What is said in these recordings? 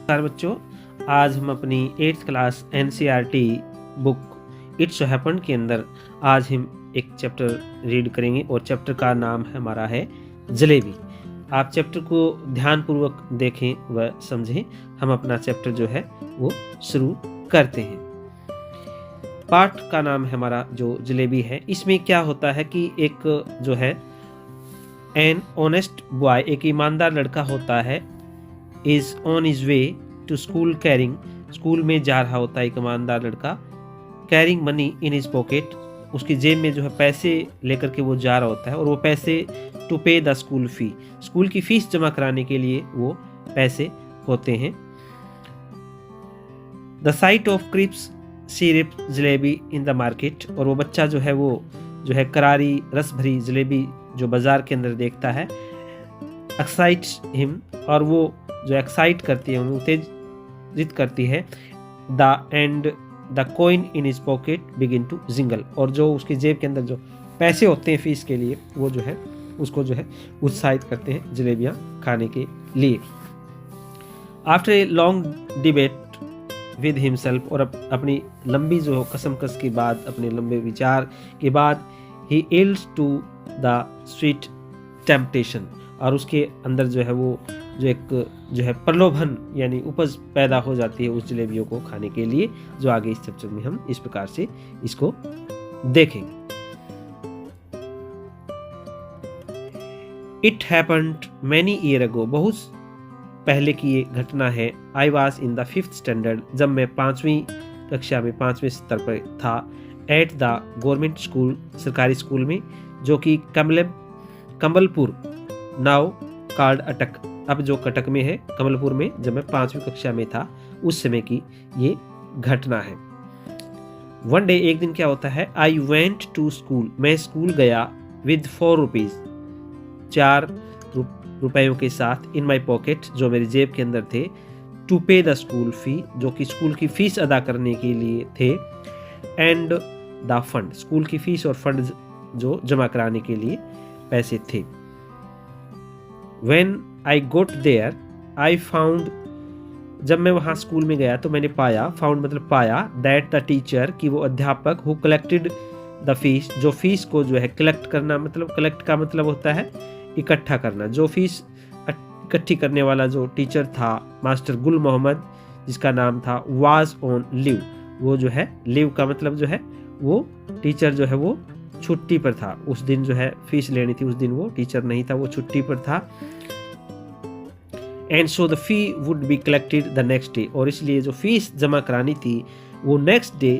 नमस्कार बच्चों, आज हम अपनी 8th class NCERT book it's happen के अंदर आज हम एक चैप्टर रीड करेंगे और चैप्टर का नाम हमारा है जलेबी। आप चैप्टर को ध्यानपूर्वक देखें व समझें। हम अपना चैप्टर जो है वो शुरू करते हैं। पाठ का नाम है हमारा जो जलेबी है। इसमें क्या होता है कि एक जो है एन ऑनेस्ट बॉय, एक ईमानदार लड़का होता है, is on his way to school carrying, school में जा रहा होता है एक ईमानदार लड़का, carrying money in his pocket, उसकी जेब में जो है पैसे लेकर के वो जा रहा होता है और वो पैसे to pay the school fee, school की फीस जमा कराने के लिए वो पैसे होते हैं। The sight of crisp syrup jalebi in the market, और वो बच्चा जो है वो जो है करारी रस भरी जलेबी जो बाजार के अंदर देखता है, एक्साइट्स हिम, और वो जो एक्साइट करती है, उन्हें उत्तेजित करती है। The end the coin in his pocket begin to jingle, और जो उसकी जेब के अंदर जो पैसे होते हैं फीस के लिए, वो जो है उसको जो है उत्साहित करते हैं जलेबियां खाने के लिए। After a long debate with himself, और अपनी लंबी जो कसमकस की बात, अपने लंबे विचार के बाद, he yields to the sweet temptation, और उसके अंदर जो है वो जो एक जो है प्रलोभन यानी उपज पैदा हो जाती है उस जलेबियों को खाने के लिए, जो आगे इस चैप्टर में हम इस प्रकार से इसको देखेंगे। It happened many year ago, बहुत पहले की ये घटना है। I was in the 5th standard, जब मैं 5वीं कक्षा में 5वें स्तर पर था। एट द गवर्नमेंट स्कूल, सरकारी स्कूल में, जो कि कमलपुर नाउ कार्ड अटक, अब जो कटक में है, कमलपुर में, जब मैं 5वीं कक्षा में था उस समय की ये घटना है। वन डे, एक दिन क्या होता है, आई वेंट टू स्कूल, मैं स्कूल गया, विद 4 रुपीज, 4 रुपयों के साथ, इन माई पॉकेट, जो मेरी जेब के अंदर थे, टू पे द स्कूल फी, जो कि स्कूल की फीस अदा करने के लिए थे, एंड द फंड, स्कूल की फीस और फंड जो जमा कराने के लिए पैसे थे। When I got there, I found, जब मैं वहाँ स्कूल में गया तो मैंने पाया, found मतलब पाया, that the teacher, कि वो अध्यापक, who collected the fees, जो फीस को जो है कलेक्ट करना, मतलब कलेक्ट का मतलब होता है इकट्ठा करना, जो फीस इकट्ठी करने वाला जो टीचर था, मास्टर गुल मोहम्मद जिसका नाम था, was on leave, वो जो है लीव का मतलब जो है वो टीचर जो है वो छुट्टी पर था उस दिन, जो है फीस लेनी थी उस दिन वो टीचर नहीं था, वो छुट्टी पर था। And so the fee would be collected the next day, और इसलिए जो फीस जमा करानी थी वो नेक्स्ट डे,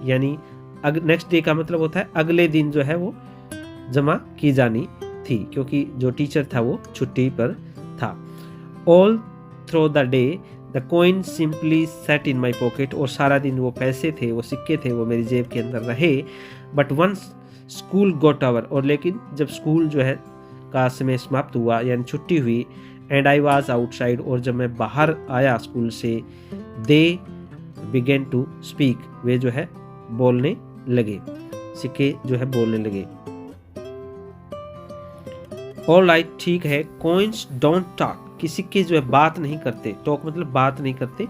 यानी नेक्स्ट डे का मतलब होता है अगले दिन जो है वो जमा की जानी थी, क्योंकि जो टीचर था वो छुट्टी पर था। All through the day the coin simply set in my pocket, और सारा दिन वो पैसे थे, वो सिक्के थे, वो मेरी जेब के अंदर रहे। But once school got over, और लेकिन जब स्कूल जो है का समय समाप्त हुआ, यानी छुट्टी हुई, एंड आई वॉज आउटसाइड, और जब मैं बाहर आया स्कूल से, दे बिगेन टू स्पीक, वे जो है बोलने लगे, सिक्के जो है बोलने लगे। ऑल राइट, ठीक है, कॉइन्स डोंट टॉक, कि सिक्के जो है बात नहीं करते, टॉक मतलब बात नहीं करते।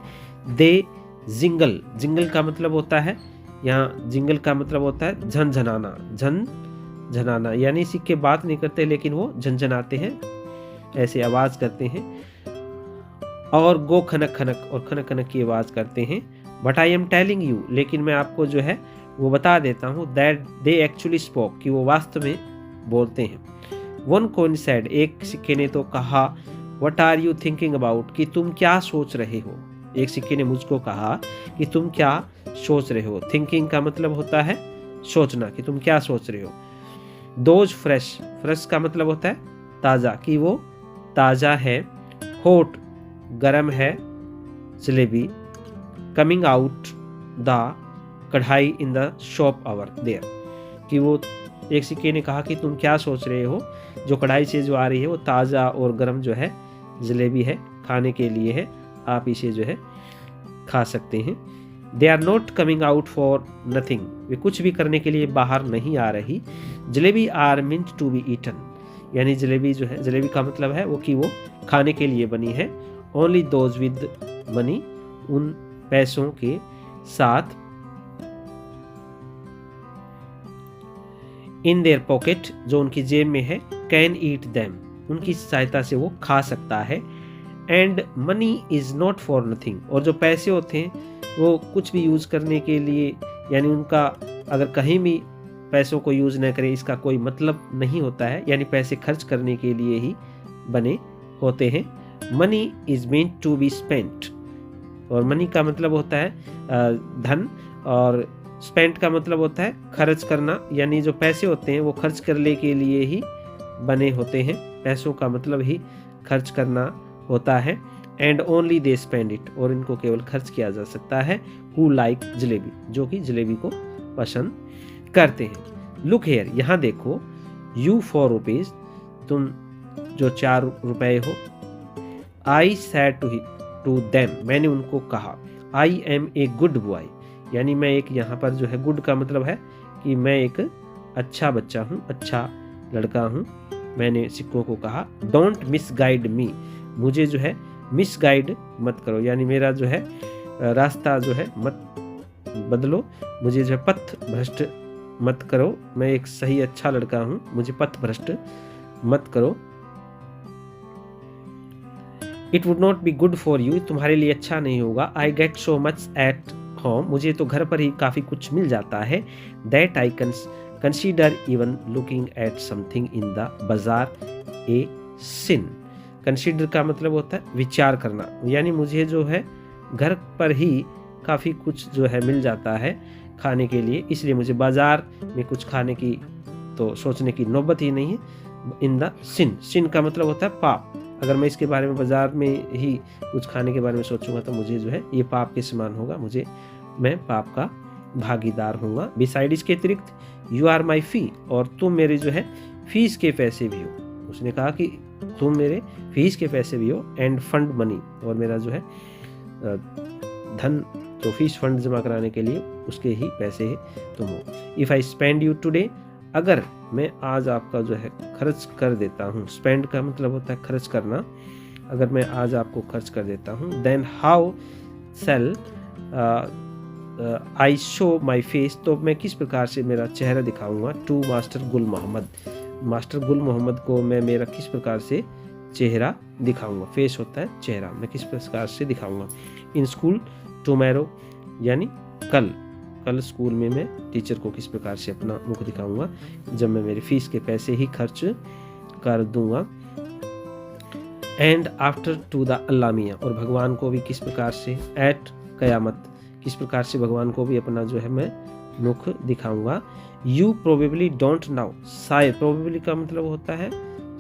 दे जिंगल, जिंगल का मतलब होता है, यहाँ जिंगल का मतलब होता है झनझनाना, झनझनाना, यानी सिक्के बात नहीं करते लेकिन वो झनझनाते हैं, ऐसे आवाज करते हैं। और गो खनक खनक, और खनक खनक की आवाज करते हैं। But I am telling you, लेकिन मैं आपको जो है वो बता देता हूँ, दैट दे एक्चुअली स्पोक, कि वो वास्तव में बोलते हैं। वन कॉइन सेड, एक सिक्के ने तो कहा, what are you thinking about, कि तुम क्या सोच रहे हो। एक सिक्के ने मुझको कहा कि तुम क्या सोच रहे हो। थिंकिंग का मतलब होता है सोचना, कि तुम क्या सोच रहे हो। दोज फ्रेश, फ्रेश का मतलब होता है ताज़ा, कि वो ताज़ा है। हॉट, गरम है jalebi. Coming out the kadhai in the shop over there, कि वो एक सिक्के ने कहा कि तुम क्या सोच रहे हो, जो कढ़ाई से जो आ रही है वो ताज़ा और गरम जो है जलेबी है, खाने के लिए है, आप इसे जो है खा सकते हैं। They are not coming out for nothing, वे कुछ भी करने के लिए बाहर नहीं आ रही। Jalebi are meant to be eaten, यानी जलेबी जो है, जलेबी का मतलब है वो कि वो खाने के लिए बनी है। ओनली दोज विद मनी उन पैसों के साथ इन देयर पॉकेट जो उनकी जेब में है, कैन ईट दैम उनकी सहायता से वो खा सकता है, and money is not for nothing और जो पैसे होते हैं वो कुछ भी यूज करने के लिए, यानी उनका अगर कहीं भी पैसों को यूज न करें इसका कोई मतलब नहीं होता है, यानी पैसे खर्च करने के लिए ही बने होते हैं। Money is meant to be spent और मनी का मतलब होता है धन और स्पेंट का मतलब होता है खर्च करना, यानी जो पैसे होते हैं वो खर्च करने के लिए ही बने होते हैं, पैसों का मतलब ही खर्च करना होता है। And only they spend it और इनको केवल खर्च किया जा सकता है हु लाइक जलेबी जो कि जलेबी को पसंद करते हैं। लुक हेयर यहाँ देखो, यू 4 रुपीज तुम जो 4 रुपए हो, आई सैड टू देम मैंने उनको कहा, I am a good boy यानी मैं एक यहाँ पर जो है गुड का मतलब है कि मैं एक अच्छा बच्चा हूँ, अच्छा लड़का हूँ। मैंने सिक्कों को कहा, डोंट मिसगाइड मी मुझे जो है मिसगाइड मत करो, यानी मेरा जो है रास्ता जो है मत बदलो, मुझे जो है पथ भ्रष्ट मत करो, मैं एक सही अच्छा लड़का हूँ, मुझे पथ भ्रष्ट मत करो। It would not be good for you तुम्हारे लिए अच्छा नहीं होगा। I get so much at home मुझे तो घर पर ही काफ़ी कुछ मिल जाता है। That I consider even looking at something in the बाजार ए सिन। कंसीडर का मतलब होता है विचार करना, यानी मुझे जो है घर पर ही काफ़ी कुछ जो है मिल जाता है खाने के लिए, इसलिए मुझे बाजार में कुछ खाने की तो सोचने की नौबत ही नहीं है। इन द सिन, सिन का मतलब होता है पाप, अगर मैं इसके बारे में बाजार में ही कुछ खाने के बारे में सोचूंगा तो मुझे जो है ये पाप के समान होगा, मैं पाप का भागीदार होऊंगा। बिसाइड इसके अतिरिक्त यू आर माई फी और तुम मेरे जो है फीस के पैसे भी हो। उसने कहा कि तुम मेरे फीस के पैसे भी हो, एंड फंड मनी और मेरा जो है धन तो फीस फंड जमा कराने के लिए उसके ही पैसे तुम हो। If I spend you today अगर मैं आज आपका जो है खर्च कर देता हूँ, स्पेंड का मतलब होता है खर्च करना, अगर मैं आज आपको खर्च कर देता हूँ, then how shall I show my face तो मैं किस प्रकार से मेरा चेहरा दिखाऊंगा टू मास्टर गुल मोहम्मद, मास्टर गुल मोहम्मद को मैं मेरा किस प्रकार से चेहरा दिखाऊंगा। फेस होता है चेहरा, मैं किस प्रकार से दिखाऊंगा। इन स्कूल टुमारो यानी कल स्कूल में मैं टीचर को किस प्रकार से अपना मुख दिखाऊंगा जब मैं मेरी फीस के पैसे ही खर्च कर दूंगा। And after two the Allah miyan और भगवान को भी किस प्रकार से, एट कयामत किस प्रकार से भगवान को भी अपना जो है मैं मुख दिखाऊंगा। यू प्रोबेबली डोंट नाउ शायद, प्रोबेबली का मतलब होता है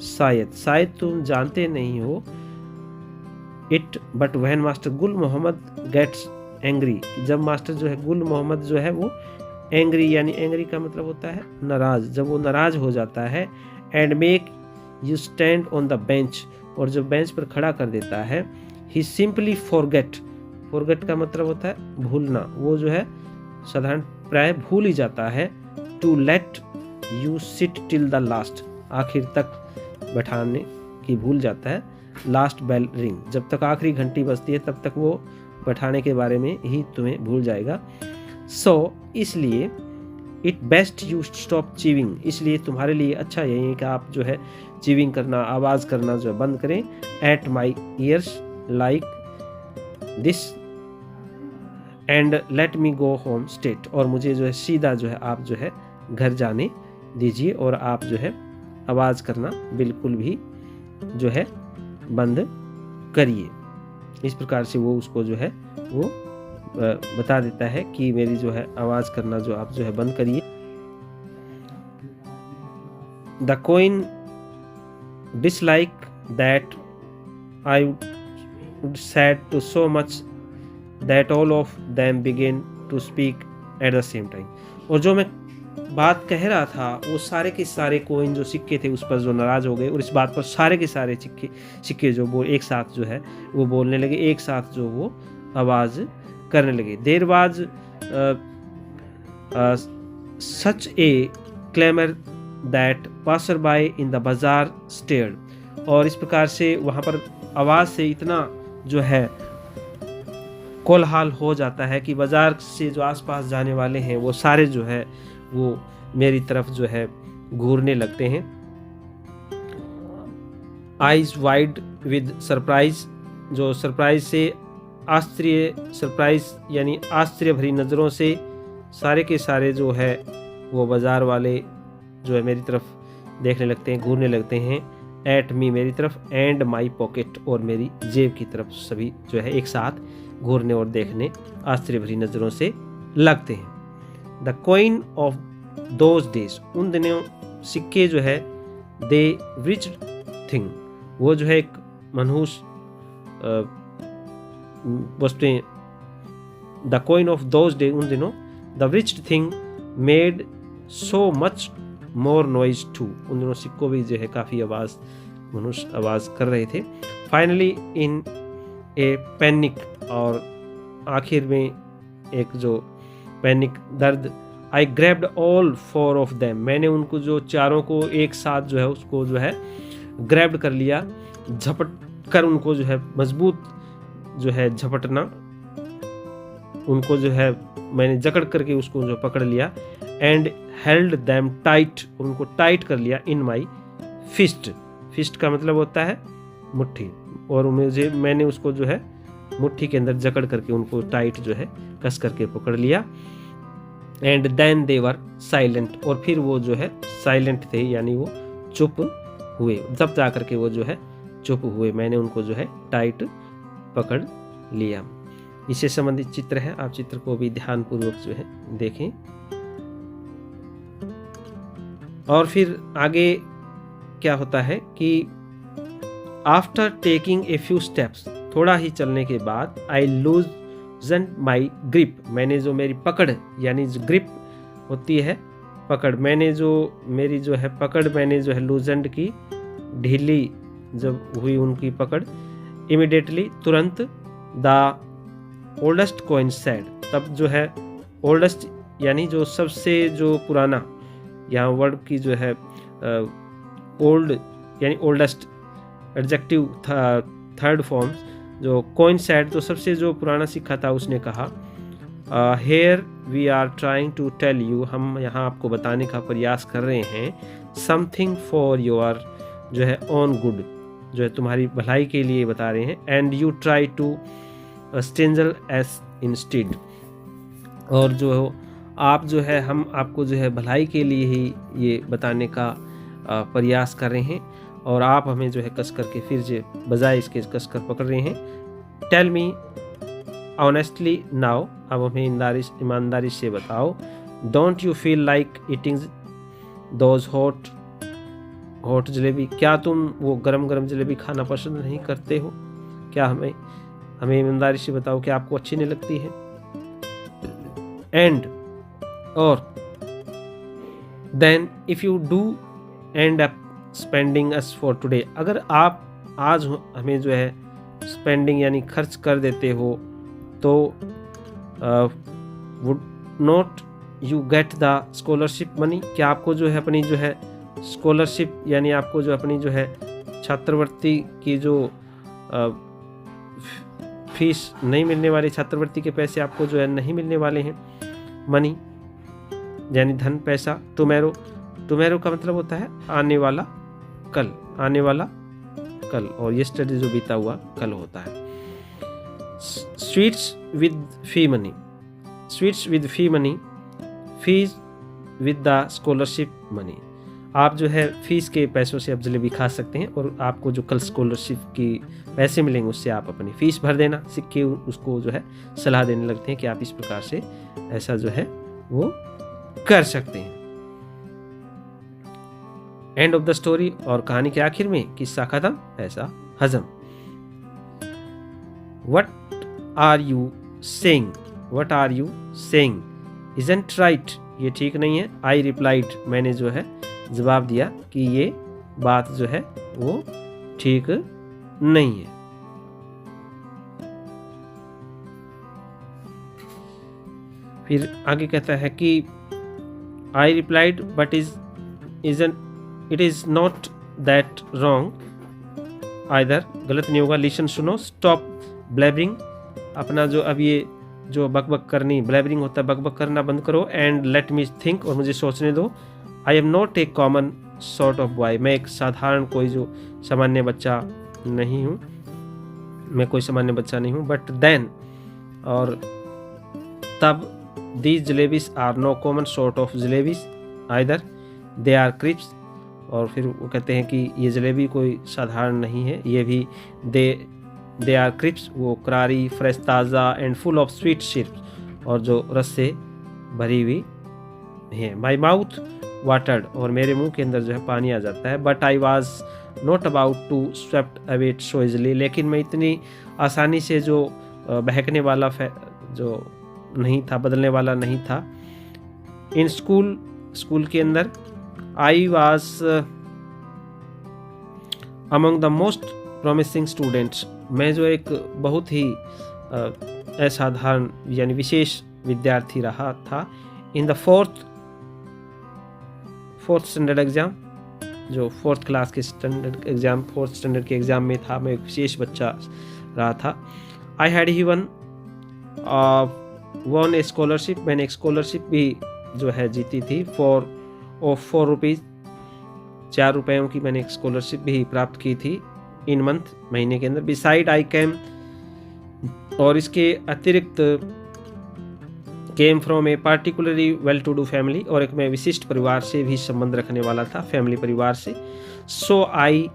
शायद तुम जानते नहीं हो इट, बट व्हेन मास्टर गुल मोहम्मद गेट्स एंग्री जब मास्टर जो है गुल मोहम्मद जो है वो एंग्री, यानी एंग्री का मतलब होता है नाराज, जब वो नाराज हो जाता है। And make you stand on the bench और जब बेंच पर खड़ा कर देता है। ही सिंपली फॉरगेट का मतलब होता है भूलना, वो जो है साधारण प्राय भूल ही जाता है। To let you sit till the last आखिर तक बैठाने की भूल जाता है। लास्ट बेल रिंग जब तक आखिरी घंटी बजती है तब तक वो बैठाने के बारे में ही तुम्हें भूल जाएगा। सो इसलिए it best you stop chewing इसलिए तुम्हारे लिए अच्छा यही है कि आप जो है चीविंग करना, आवाज़ करना जो है बंद करें। At my years like this and let me go home state और मुझे जो है सीधा जो है आप जो है घर जाने दीजिए और आप जो है आवाज़ करना बिल्कुल भी जो है बंद करिए। इस प्रकार से वो उसको जो है वो बता देता है कि मेरी जो है आवाज़ करना जो आप जो है बंद करिए। The coin dislike that I would said to so much that all of them begin to speak at the same time और जो मैं बात कह रहा था वो सारे के सारे कोइन जो सिक्के थे उस पर जो नाराज हो गए और इस बात पर सारे के सारे सिक्के जो वो एक साथ जो है वो बोलने लगे, एक साथ जो वो आवाज़ करने लगे। There was such a clamour that passer by in the bazaar stared और इस प्रकार से वहाँ पर आवाज़ से इतना जो है कोलाहल हो जाता है कि बाजार से जो आसपास जाने वाले हैं वो सारे जो है वो मेरी तरफ जो है घूरने लगते हैं। आइज वाइड विद सरप्राइज, जो सरप्राइज से आश्चर्य, सरप्राइज यानी आश्चर्य भरी नज़रों से सारे के सारे जो है वो बाजार वाले जो है मेरी तरफ देखने लगते हैं, घूरने लगते हैं। एट मी, मेरी तरफ, एंड माई पॉकेट, और मेरी जेब की तरफ सभी जो है एक साथ घूरने और देखने आश्चर्य भरी नज़रों से लगते हैं। The coin of those days, उन दिनों सिक्के जो है, दे रिच थिंग, वो जो है एक मनहूस वस्तुएं। The coin of those day, उन दिनों, the rich thing made so much more noise too, उन दिनों सिक्कों भी जो है काफ़ी मनुष्य आवाज़ कर रहे थे। फाइनली इन ए पैनिक, और आखिर में एक जो पैनिक, दर्द, I grabbed all four of them, मैंने उनको जो चारों को एक साथ जो है उसको जो है ग्रैब्ड कर लिया, झपट कर उनको जो है मजबूत जो है झपटना, उनको जो है मैंने जकड़ करके उसको जो पकड़ लिया। एंड हेल्ड दैम टाइट, उनको टाइट कर लिया। इन माई फिस्ट, फिस्ट का मतलब होता है मुट्ठी, और मैंने उसको जो है मुट्ठी के अंदर जकड़ करके उनको टाइट जो है कस करके पकड़ लिया। And then they were silent, और फिर वो जो है साइलेंट थे, यानी वो चुप हुए, जब जा करके वो जो है चुप हुए, मैंने उनको जो है टाइट पकड़ लिया। इससे संबंधित चित्र है, आप चित्र को भी ध्यानपूर्वक जो है देखें। और फिर आगे क्या होता है कि after taking a few steps, थोड़ा ही चलने के बाद, आई लूजन माई ग्रिप, मैंने जो मेरी पकड़ यानी जो ग्रिप होती है पकड़, मैंने जो मेरी जो है पकड़ मैंने जो है लूजन की, ढीली जब हुई उनकी पकड़। इमिडिएटली, तुरंत, द ओल्डेस्ट कॉइन सेड, तब जो है ओल्डेस्ट यानी जो सबसे जो पुराना, यहाँ वर्ड की जो है ओल्ड यानी ओल्डेस्ट एडजेक्टिव थर्ड फॉर्म, जो कॉइन सेड, तो सबसे जो पुराना सिक्का था, उसने कहा, here we are trying to tell you, हम यहाँ आपको बताने का प्रयास कर रहे हैं, समथिंग फॉर योर जो है ऑन गुड, जो है तुम्हारी भलाई के लिए बता रहे हैं। And you try to strangle us instead, और जो आप जो है हम आपको जो है भलाई के लिए ही ये बताने का प्रयास कर रहे हैं, और आप हमें जो है कस करके फिर जो बजाय इसके कस कर पकड़ रहे हैं। टेल मी ऑनेस्टली नाउ, अब हमें ईमानदारी से बताओ, don't you feel like eating those hot jalebi, क्या तुम वो गरम गरम जलेबी खाना पसंद नहीं करते हो? क्या हमें ईमानदारी से बताओ कि आपको अच्छी नहीं लगती है? एंड, और, then if you do end up spending us for today, अगर आप आज हमें जो है स्पेंडिंग यानी खर्च कर देते हो, तो would not you get the scholarship money, क्या आपको जो है अपनी जो है स्कॉलरशिप यानी आपको जो अपनी जो है छात्रवृत्ति की जो फीस नहीं मिलने वाली, छात्रवृत्ति के पैसे आपको जो है नहीं मिलने वाले हैं। मनी यानी धन, पैसा। टुमेरो का मतलब होता है आने वाला कल, आने वाला कल, और यस्टरडे जो बीता हुआ कल होता है। Sweets with fee money, sweets with fee money, fees with the scholarship money, आप जो है फीस के पैसों से आप जलेबी खा सकते हैं, और आपको जो कल स्कॉलरशिप की पैसे मिलेंगे उससे आप अपनी फीस भर देना। सिक्के उसको जो है सलाह देने लगते हैं कि आप इस प्रकार से ऐसा जो है वो कर सकते हैं। एंड ऑफ द स्टोरी, और कहानी के आखिर में किस्सा खत्म, पैसा हजम। What are you saying, what are you saying, isn't right, ये ठीक नहीं है। आई रिप्लाइड, मैंने जो है जवाब दिया कि ये बात जो है वो ठीक नहीं है। फिर आगे कहता है कि I replied but it is not that wrong either, गलत नहीं होगा। लिसन, सुनो, स्टॉप ब्लेबरिंग, अपना जो अब ये जो बकबक करनी, ब्लैबरिंग होता है, बकबक करना बंद करो एंड लेट मी थिंक, और मुझे सोचने दो। I am not a common sort of boy, मैं एक साधारण कोई जो सामान्य बच्चा नहीं हूँ, मैं कोई सामान्य बच्चा नहीं हूँ। बट देन, और तब, these jalebis are no common sort of jalebis either, they are crisp, और फिर वो कहते हैं कि ये जलेबी कोई साधारण नहीं है, ये भी दे आर क्रिप्स, वो करारी, फ्रेश, ताज़ा and full of sweet syrup, और जो रस से भरी हुई है। माई माउथ वाटर्ड, और मेरे मुंह के अंदर जो है पानी आ जाता है। But I was not about to swept away so easily, लेकिन मैं इतनी आसानी से जो बहकने वाला जो नहीं था, बदलने वाला नहीं था। इन स्कूल के अंदर I was among the most promising students, मैं जो एक बहुत ही असाधारण यानी विशेष विद्यार्थी रहा था। In the fourth standard exam, जो फोर्थ क्लास के स्टैंडर्ड एग्जाम, फोर्थ स्टैंडर्ड के एग्जाम में था, मैं एक विशेष बच्चा रहा था। I had he one A scholarship, मैंने एक स्कॉलरशिप भी जो है जीती थी, फॉर ₹4, 4 रुपयों की मैंने एक स्कॉलरशिप भी प्राप्त की थी इन मंथ, महीने के अंदर। बिसाइड आई कैम, और इसके अतिरिक्त came from a particularly well to do family, और एक मैं विशिष्ट परिवार से भी संबंध रखने वाला था, फैमिली परिवार से। सो आई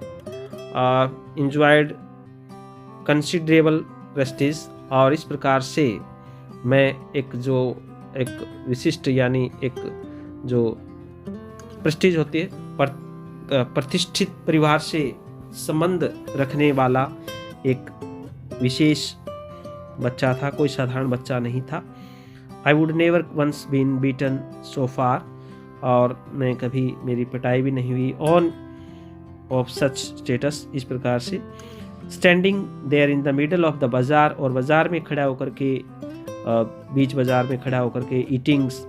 इंजॉयड कंसिडरेबल प्रेस्टीज, और इस प्रकार से मैं एक विशिष्ट यानी एक जो प्रेस्टीज होती है, प्रतिष्ठित परिवार से संबंध रखने वाला एक विशेष बच्चा था, कोई साधारण बच्चा नहीं था। I would never once been beaten so far, और मैं कभी, मेरी पिटाई भी नहीं हुई ऑन ऑफ सच स्टेटस, इस प्रकार से। Standing there in the middle of the bazaar, और बाजार में खड़ा होकर के, बीच बाजार में खड़ा होकर के, ईटिंग्स,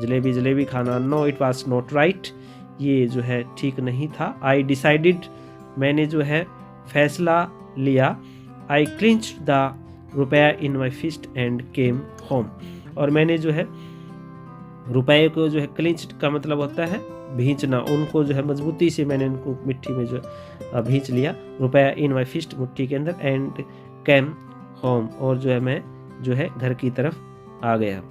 जलेबी खाना। No it was not right, ये जो है ठीक नहीं था। आई डिसाइडेड, मैंने जो है फैसला लिया। आई क्लिंच्ड द रुपया इन माई फिस्ट एंड केम होम, और मैंने जो है रुपये को जो है, क्लिंच्ड का मतलब होता है भींचना, उनको जो है मजबूती से मैंने उनको मिट्टी में जो भींच लिया, रुपया इन माई फिस्ट, मुट्ठी के अंदर, एंड कैम होम, और जो है मैं जो है घर की तरफ आ गया।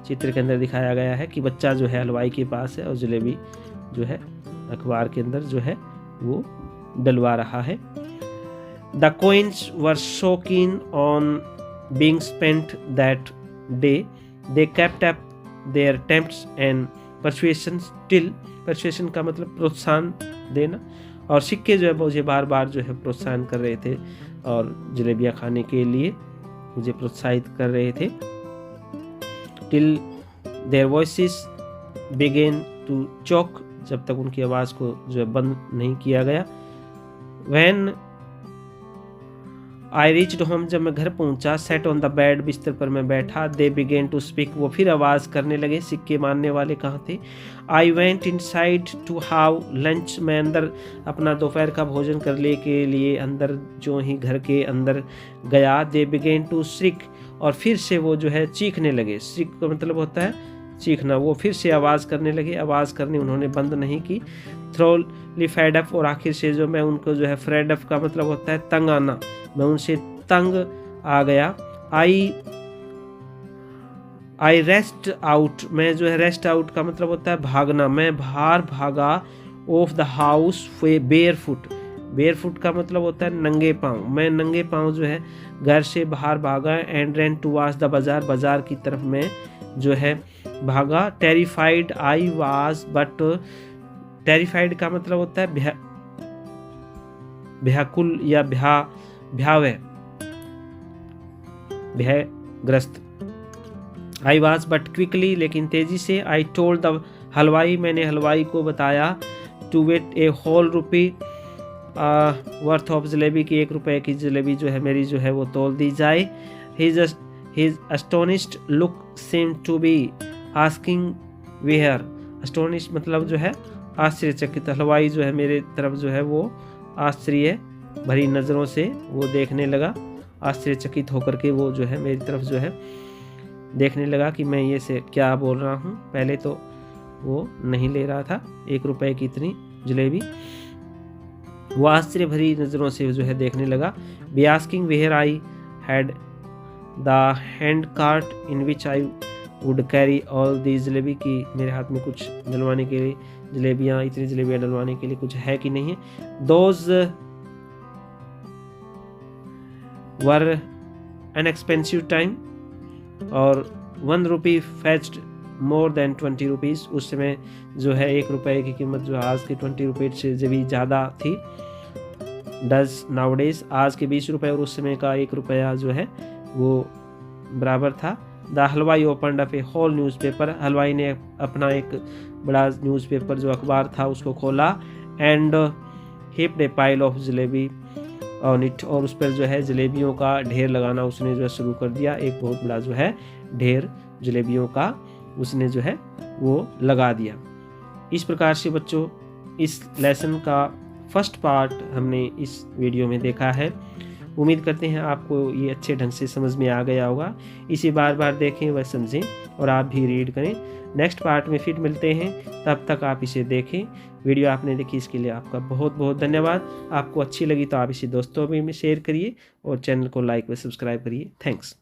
चित्र के अंदर दिखाया गया है कि बच्चा जो है हलवाई के पास है और जलेबी जो है अखबार के अंदर जो है वो डलवा रहा है। The coins were so keen on being spent that day, they kept up their attempts and persuasions till, persuasion का मतलब प्रोत्साहन देना, और सिक्के जो है मुझे बार बार जो है प्रोत्साहन कर रहे थे, और जलेबियाँ खाने के लिए मुझे प्रोत्साहित कर रहे थे। Till their voices began to choke, जब तक उनकी आवाज़ को जो है बंद नहीं किया गया। व्हेन आई रीच्ड होम, जब मैं घर पहुंचा, सेट ऑन द बेड, बिस्तर पर मैं बैठा। दे बिगेन टू स्पीक, वो फिर आवाज़ करने लगे, सिक्के मारने वाले कहाँ थे। I went inside to have lunch, मैं अंदर अपना दोपहर का भोजन करने के लिए अंदर जो ही घर के अंदर गया। दे बिगेन टू श्रिक, और फिर से वो जो है चीखने लगे। श्रिक का मतलब होता है चीखना, वो फिर से आवाज़ करने लगे, आवाज़ करनी उन्होंने बंद नहीं की। थ्रोली फेड अप, और आखिर से जो मैं उनको जो है, फ्रेड अप का मतलब होता है तंग आना, मैं उनसे तंग आ गया। आई रेस्ट आउट, मैं जो है रेस्ट आउट का मतलब होता है भागना, मैं बाहर भागा। Of the house bear foot, bear foot का मतलब होता है नंगे पाँव, मैं नंगे पाँव जो है घर से बाहर भागा। एंड रन टुवर्ड्स द बाजार, बाजार की तरफ मैं जो है भागा। Terrified I was, but terrified का मतलब होता है भयाकुल या भयग्रस्त। आई वाज बट क्विकली, लेकिन तेजी से। आई टोल्ड द हलवाई, मैंने हलवाई को बताया। To weight a whole rupee worth of jalebi की, 1 रुपए की जलेबी जो है मेरी जो है वो तोल दी जाए। His astonished look seemed to be asking where, astonished मतलब जो है आश्चर्यचकित। हलवाई जो है मेरे तरफ जो है वो आश्चर्य भरी नज़रों से वो देखने लगा, आश्चर्यचकित होकर के वो जो है मेरी तरफ जो है देखने लगा कि मैं ये से क्या बोल रहा हूँ। पहले तो वो नहीं ले रहा था 1 रुपए की इतनी जलेबी। वो आश्चर्य भरी नज़रों से जो है देखने लगा। Be asking where I had the hand cart in which I would carry all the jalebi, की मेरे हाथ में कुछ डलवाने के लिए जलेबियाँ, इतनी जलेबियाँ डलवाने के लिए कुछ है कि नहीं है। Those were an expensive time और 1 रुपी फेच्ड मोर देन 20 रुपीज़। उस समय जो है 1 रुपये की कीमत जो आज के 20 रुपये से जब भी ज़्यादा थी। डज नाउडेज, आज के 20 रुपये और उस समय का 1 रुपया जो है वो बराबर था। द हलवाई ओपनड अप ए होल न्यूज़पेपर, हलवाई ने अपना एक बड़ा न्यूज़पेपर जो अखबार था उसको खोला। And heaped A pile of jalebi on it, और उस पर जो है जलेबियों का ढेर लगाना उसने जो है शुरू कर दिया। एक बहुत बड़ा जो है ढेर जलेबियों का उसने जो है वो लगा दिया। इस प्रकार से बच्चों इस लेसन का फर्स्ट पार्ट हमने इस वीडियो में देखा है। उम्मीद करते हैं आपको ये अच्छे ढंग से समझ में आ गया होगा। इसे बार बार देखें व समझें और आप भी रीड करें। नेक्स्ट पार्ट में फिर मिलते हैं, तब तक आप इसे देखें। वीडियो आपने देखी इसके लिए आपका बहुत बहुत धन्यवाद। आपको अच्छी लगी तो आप इसे दोस्तों में शेयर करिए और चैनल को लाइक व सब्सक्राइब करिए। थैंक्स।